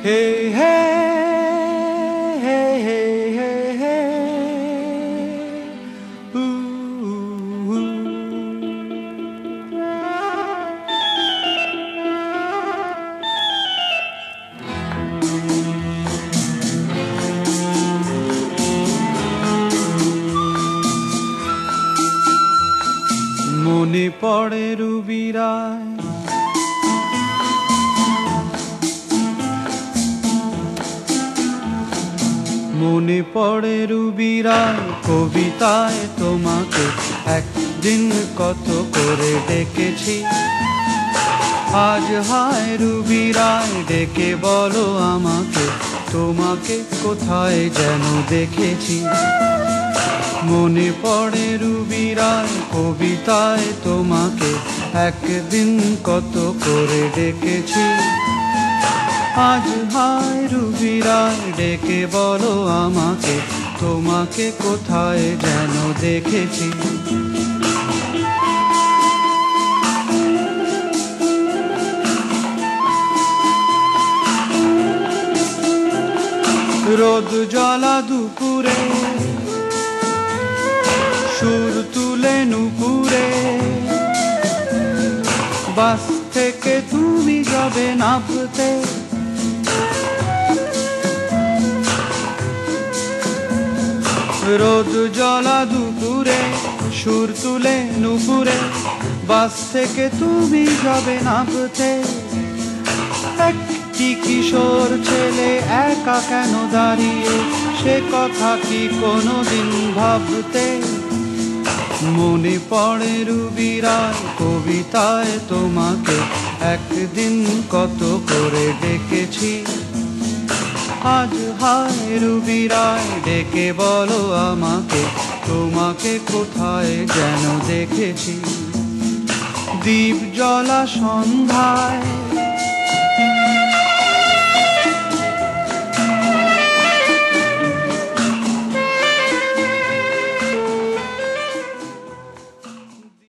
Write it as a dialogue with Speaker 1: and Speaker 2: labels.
Speaker 1: Hey, hey, hey, hey, hey, hey. Ooh, ooh. মনে পড়ে রুবিরায় মনে পড়ে রুবিরায় কবিতায় তোমাকে একদিন কত করে ডেকেছি আজ হায় রুবিরায় ডেকে বলো আমাকে তোমাকে কোথায় যেন দেখেছি মনে পড়ে রুবিরায় কবিতায় তোমাকে একদিন কত করে ডেকেছি আজ হায় রুবিরায় ডেকে বলো আমাকে তোমাকে কোথায় যেন দেখেছি রোদ জ্বলা দুপুরে সুর তুলে নুপুরে বাস থেকে তুমি যাবে নামতে রোদ জ্বলা দুপুরে সুর তুলে নুপুরে বাস থেকে তুমি যাবে নামতে একটি কিশোর ছেলে একা কেন দাঁড়িয়ে সে কথা কি কোনোদিন ভাবতে মনে পড়ে রুবিরায় কবিতায় তোমাকে একদিন কত করে ডেকেছি আজ হায় রুবিরায় ডেকে বলো আমাকে তোমাকে কোথায় যেন দেখেছি দ্বীপ জ্বলা সন্ধ্যায়